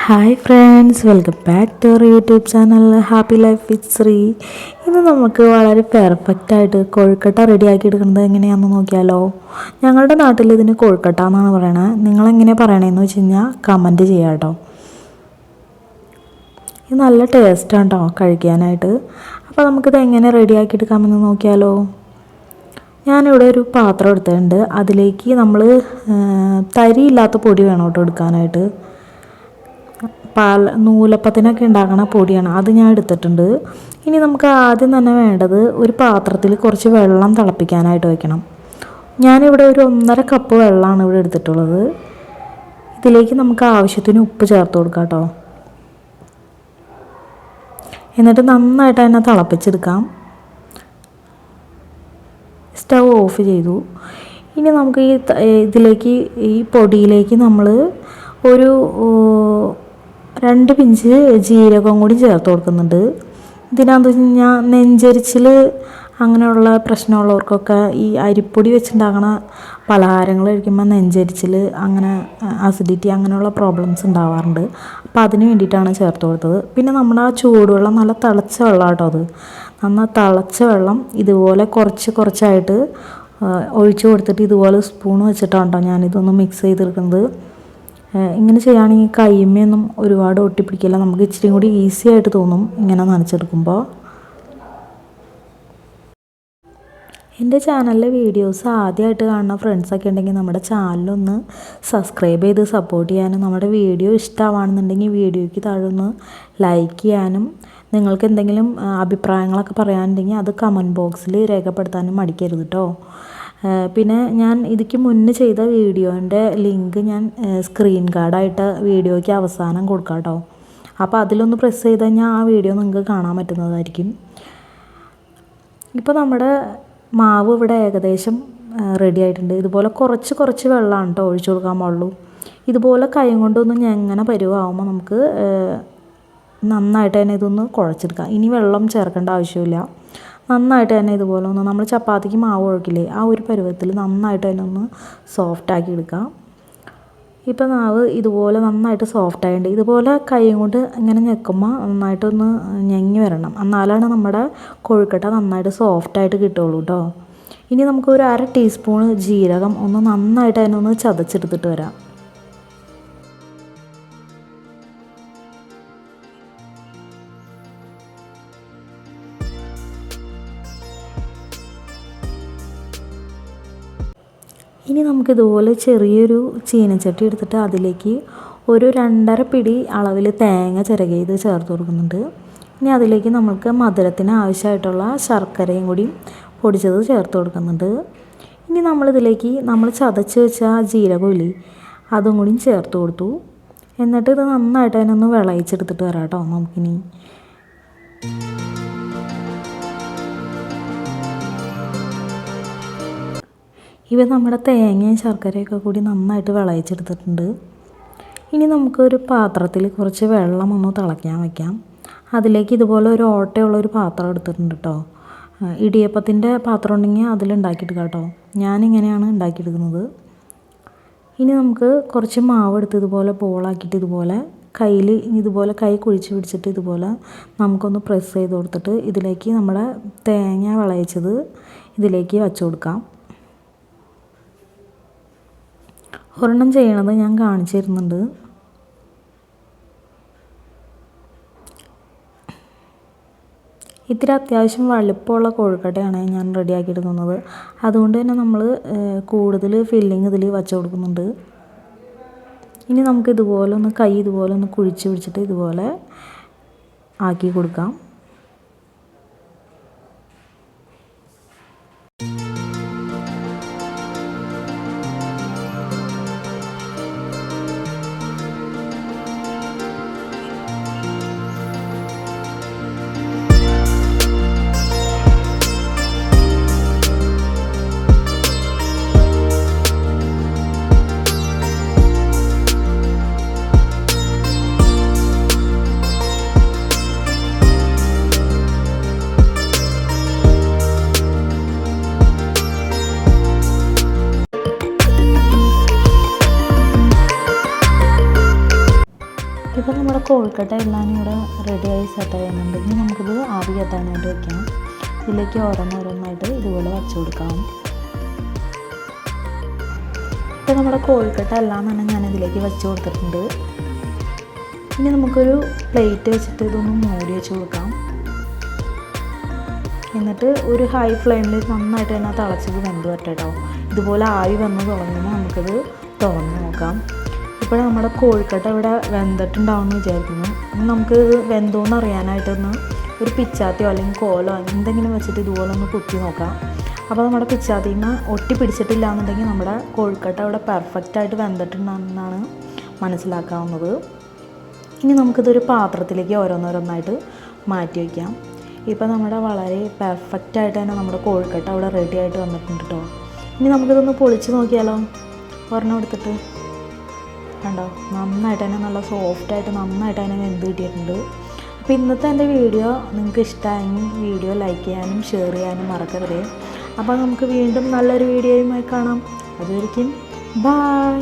Hi friends, welcome back to our YouTube channel happy life with Sree. ഇന്ന് നമുക്ക് വളരെ പെർഫെക്റ്റായിട്ട് കൊഴുക്കട്ട റെഡിയാക്കി എടുക്കുന്നത് എങ്ങനെയാണെന്ന് നോക്കിയാലോ. ഞങ്ങളുടെ നാട്ടിൽ ഇതിന് കൊഴുക്കട്ട എന്നാണ് പറയണത്. നിങ്ങളെങ്ങനെയാണ് പറയണതെന്ന് വെച്ച് കഴിഞ്ഞാൽ കമൻറ്റ് ചെയ്യാം കേട്ടോ. ഇത് നല്ല ടേസ്റ്റാണ് കേട്ടോ കഴിക്കാനായിട്ട്. അപ്പോൾ നമുക്കിത് എങ്ങനെ റെഡിയാക്കി എടുക്കാമെന്ന് നോക്കിയാലോ. ഞാനിവിടെ ഒരു പാത്രം എടുത്തിട്ടുണ്ട്. അതിലേക്ക് നമ്മൾ തരിയില്ലാത്ത പൊടി വേണം കേട്ടോ എടുക്കാനായിട്ട്. നൂലപ്പത്തിനൊക്കെ ഉണ്ടാക്കണ പൊടിയാണ്, അത് ഞാൻ എടുത്തിട്ടുണ്ട്. ഇനി നമുക്ക് ആദ്യം തന്നെ വേണ്ടത് ഒരു പാത്രത്തിൽ കുറച്ച് വെള്ളം തിളപ്പിക്കാനായിട്ട് വയ്ക്കണം. ഞാനിവിടെ ഒരു 1.5 കപ്പ് വെള്ളമാണ് ഇവിടെ എടുത്തിട്ടുള്ളത്. ഇതിലേക്ക് നമുക്ക് ആവശ്യത്തിന് ഉപ്പ് ചേർത്ത് കൊടുക്കാം കേട്ടോ. എന്നിട്ട് നന്നായിട്ട് തന്നെ തിളപ്പിച്ചെടുക്കാം. സ്റ്റൗ ഓഫ് ചെയ്തു. ഇനി നമുക്ക് ഈ പൊടിയിലേക്ക് നമ്മൾ ഒരു 2 പിഞ്ച് ജീരകം കൂടി ചേർത്ത് കൊടുക്കുന്നുണ്ട്. ഇതിനാന്ന് വെച്ച് കഴിഞ്ഞാൽ നെഞ്ചരിച്ചിൽ അങ്ങനെയുള്ള പ്രശ്നമുള്ളവർക്കൊക്കെ ഈ അരിപ്പൊടി വെച്ചുണ്ടാക്കണ പലഹാരങ്ങൾ കഴിക്കുമ്പോൾ നെഞ്ചരിച്ചിൽ, അങ്ങനെ അസിഡിറ്റി, അങ്ങനെയുള്ള പ്രോബ്ലംസ് ഉണ്ടാവാറുണ്ട്. അപ്പോൾ അതിന് വേണ്ടിയിട്ടാണ് ചേർത്ത് കൊടുത്തത്. പിന്നെ നമ്മുടെ ആ ചൂടുവെള്ളം നല്ല തിളച്ച വെള്ളം കേട്ടോ. അത് നന്നായി തിളച്ച വെള്ളം ഇതുപോലെ കുറച്ചായിട്ട് ഒഴിച്ച് കൊടുത്തിട്ട് ഇതുപോലെ സ്പൂൺ വെച്ചിട്ടാണ് കേട്ടോ ഞാനിതൊന്ന് മിക്സ് ചെയ്തെടുക്കുന്നത്. ഇങ്ങനെ ചെയ്യുകയാണെങ്കിൽ കൈമയൊന്നും ഒരുപാട് ഒട്ടിപ്പിടിക്കില്ല. നമുക്ക് ഇച്ചിരി കൂടി ഈസി ആയിട്ട് തോന്നും ഇങ്ങനെ നനച്ചെടുക്കുമ്പോൾ. എൻ്റെ ചാനലിലെ വീഡിയോസ് ആദ്യമായിട്ട് കാണുന്ന ഫ്രണ്ട്സൊക്കെ ഉണ്ടെങ്കിൽ നമ്മുടെ ചാനലൊന്ന് സബ്സ്ക്രൈബ് ചെയ്ത് സപ്പോർട്ട് ചെയ്യാനും, നമ്മുടെ വീഡിയോ ഇഷ്ടമാണെന്നുണ്ടെങ്കിൽ വീഡിയോയ്ക്ക് താഴെ ഒന്ന് ലൈക്ക് ചെയ്യാനും, നിങ്ങൾക്ക് എന്തെങ്കിലും അഭിപ്രായങ്ങളൊക്കെ പറയാനുണ്ടെങ്കിൽ അത് കമൻറ്റ് ബോക്സിൽ രേഖപ്പെടുത്താനും മടിക്കരുത് കേട്ടോ. പിന്നെ ഞാൻ ഇതിക്ക് മുന്നേ ചെയ്ത വീഡിയോൻ്റെ ലിങ്ക് ഞാൻ സ്ക്രീൻ ഗാർഡായിട്ട് വീഡിയോയ്ക്ക് അവസാനം കൊടുക്കാം കേട്ടോ. അപ്പോൾ അതിലൊന്ന് പ്രസ് ചെയ്ത് കഴിഞ്ഞാൽ ആ വീഡിയോ നിങ്ങൾക്ക് കാണാൻ പറ്റുന്നതായിരിക്കും. ഇപ്പോൾ നമ്മുടെ മാവ് ഇവിടെ ഏകദേശം റെഡി ആയിട്ടുണ്ട്. ഇതുപോലെ കുറച്ച് വെള്ളമാണ് കേട്ടോ ഒഴിച്ചു കൊടുക്കാൻ പാടുള്ളൂ. ഇതുപോലെ കൈ കൊണ്ടൊന്ന് ഞെങ്ങനെ പരുവാകുമ്പോൾ നമുക്ക് നന്നായിട്ട് തന്നെ ഇതൊന്ന് കുഴച്ചെടുക്കാം. ഇനി വെള്ളം ചേർക്കേണ്ട ആവശ്യമില്ല. നന്നായിട്ട് തന്നെ ഇതുപോലെ ഒന്ന് നമ്മൾ ചപ്പാത്തിക്ക് മാവ് കുഴക്കില്ലേ, ആ ഒരു പരുവത്തിൽ നന്നായിട്ട് തന്നെ ഒന്ന് സോഫ്റ്റാക്കി എടുക്കാം. ഇപ്പോൾ മാവ് ഇതുപോലെ നന്നായിട്ട് സോഫ്റ്റായിട്ടുണ്ട്. ഇതുപോലെ കൈ കൊണ്ട് ഇങ്ങനെ ഞെക്കുമ്പോൾ നന്നായിട്ടൊന്ന് ഞെങ്ങി വരണം. എന്നാലാണ് നമ്മുടെ കൊഴുക്കട്ട നന്നായിട്ട് സോഫ്റ്റായിട്ട് കിട്ടുള്ളൂ കേട്ടോ. ഇനി നമുക്ക് ഒരു 1/2 ടീസ്പൂൺ ജീരകം ഒന്ന് നന്നായിട്ട് തന്നെ ഒന്ന് ചതച്ചെടുത്തിട്ട് വരാം. ഇനി നമുക്കിതുപോലെ ചെറിയൊരു ചീനച്ചട്ടി എടുത്തിട്ട് അതിലേക്ക് ഒരു 2.5 പിടി അളവിൽ തേങ്ങ ചിരകിയത് ചേർത്ത് കൊടുക്കുന്നുണ്ട്. ഇനി അതിലേക്ക് നമുക്ക് മധുരത്തിന് ആവശ്യമായിട്ടുള്ള ശർക്കരയും കൂടി പൊടിച്ചത് ചേർത്ത് കൊടുക്കുന്നുണ്ട്. ഇനി നമ്മളിതിലേക്ക് നമ്മൾ ചതച്ച് വെച്ച ജീരകമില്ലേ, അതും കൂടി ചേർത്ത് കൊടുത്തു. എന്നിട്ട് ഇത് നന്നായിട്ട് തന്നെ ഒന്ന് വിളയിച്ചെടുത്തിട്ട് വരാം കേട്ടോ. നമുക്കിനി ഇവ നമ്മുടെ തേങ്ങയും ശർക്കരയൊക്കെ കൂടി നന്നായിട്ട് വിളയിച്ചെടുത്തിട്ടുണ്ട്. ഇനി നമുക്കൊരു പാത്രത്തിൽ കുറച്ച് വെള്ളം ഒന്ന് തിളയ്ക്കാൻ വയ്ക്കാം. അതിലേക്ക് ഇതുപോലെ ഒരു ഓട്ടയുള്ള ഒരു പാത്രം എടുത്തിട്ടുണ്ട് കേട്ടോ. ഇടിയപ്പത്തിൻ്റെ പാത്രം ഉണ്ടെങ്കിൽ അതിലുണ്ടാക്കിയെടുക്കാം കേട്ടോ. ഞാനിങ്ങനെയാണ് ഉണ്ടാക്കിയെടുക്കുന്നത്. ഇനി നമുക്ക് കുറച്ച് മാവ് എടുത്ത് ഇതുപോലെ ബോളാക്കിയിട്ട് ഇതുപോലെ കയ്യിൽ ഇതുപോലെ കൈ കുഴിച്ച് പിടിച്ചിട്ട് ഇതുപോലെ നമുക്കൊന്ന് പ്രസ് ചെയ്ത് കൊടുത്തിട്ട് ഇതിലേക്ക് നമ്മുടെ തേങ്ങ വിളയിച്ചത് ഇതിലേക്ക് വച്ചു കൊടുക്കാം. ഒരെണ്ണം ചെയ്യണത് ഞാൻ കാണിച്ചു തരുന്നുണ്ട്. ഇത്തിരി അത്യാവശ്യം വലുപ്പമുള്ള കൊഴുക്കട്ടയാണ് ഞാൻ റെഡിയാക്കി എടുക്കുന്നത്. അതുകൊണ്ട് തന്നെ നമ്മൾ കൂടുതൽ ഫില്ലിങ് ഇതിൽ വച്ച് കൊടുക്കുന്നുണ്ട്. ഇനി നമുക്ക് ഇതുപോലെ ഒന്ന് കൈ ഇതുപോലെ ഒന്ന് കുഴിച്ച് പിടിച്ചിട്ട് ഇതുപോലെ ആക്കി കൊടുക്കാം. ഇപ്പോൾ നമ്മുടെ കോഴിക്കട്ട എല്ലാം ഇവിടെ റെഡിയായി സെറ്റ് ആകുന്നുണ്ട്. ഇനി നമുക്കിത് ആവി കത്താനായിട്ട് വെക്കാം. ഇതിലേക്ക് ഓരോന്നോരോന്നായിട്ട് ഇതുപോലെ വച്ചു കൊടുക്കാം. ഇപ്പോൾ നമ്മുടെ കോഴിക്കട്ട എല്ലാം തന്നെ ഞാനിതിലേക്ക് വെച്ച് കൊടുത്തിട്ടുണ്ട്. ഇനി നമുക്കൊരു പ്ലേറ്റ് വെച്ചിട്ട് ഇതൊന്ന് മൂടി വെച്ച് കൊടുക്കാം. എന്നിട്ട് ഒരു ഹൈ ഫ്ലെയിമിൽ നന്നായിട്ട് തന്നെ തിളച്ചത് വെന്ത് വരട്ടെ കേട്ടോ. ഇതുപോലെ ആവി വന്ന് തുടങ്ങുമ്പോൾ നമുക്കത് തുറന്ന് നോക്കാം. ഇപ്പോൾ നമ്മുടെ കോഴിക്കട്ട ഇവിടെ വെന്തിട്ടുണ്ടാവുമെന്ന് വിചാരിക്കുന്നു. ഇനി നമുക്ക് വെന്തോന്ന് അറിയാനായിട്ടൊന്ന് ഒരു പിച്ചാത്തിയോ അല്ലെങ്കിൽ കോലോ എന്തെങ്കിലും വെച്ചിട്ട് ഇതുപോലെ ഒന്ന് കുത്തി നോക്കാം. അപ്പോൾ നമ്മുടെ പിച്ചാത്തിന്ന് ഒട്ടി പിടിച്ചിട്ടില്ല എന്നുണ്ടെങ്കിൽ നമ്മുടെ കോഴിക്കട്ട ഇവിടെ പെർഫെക്റ്റായിട്ട് വെന്തിട്ടുണ്ടെന്നാണ് മനസ്സിലാക്കാവുന്നത്. ഇനി നമുക്കിതൊരു പാത്രത്തിലേക്ക് ഓരോന്നോരോന്നായിട്ട് മാറ്റി വയ്ക്കാം. ഇപ്പോൾ നമ്മുടെ വളരെ പെർഫെക്റ്റായിട്ട് തന്നെ നമ്മുടെ കോഴിക്കട്ട അവിടെ റെഡി ആയിട്ട് വന്നിട്ടുണ്ട് കേട്ടോ. ഇനി നമുക്കിതൊന്ന് പൊളിച്ച് നോക്കിയാലോ. ഒരെണ്ണം എടുത്തിട്ട് കണ്ടോ, നന്നായിട്ട് തന്നെ നല്ല സോഫ്റ്റായിട്ട് നന്നായിട്ട് തന്നെ വെന്ത് കിട്ടിയിട്ടുണ്ട്. അപ്പോൾ ഇന്നത്തെ എൻ്റെ വീഡിയോ നിങ്ങൾക്ക് ഇഷ്ടമായെങ്കിൽ വീഡിയോ ലൈക്ക് ചെയ്യാനും ഷെയർ ചെയ്യാനും മറക്കരുത്. അപ്പോൾ നമുക്ക് വീണ്ടും നല്ലൊരു വീഡിയോയുമായി കാണാം. അതുവരെയ്ക്കും ബൈ.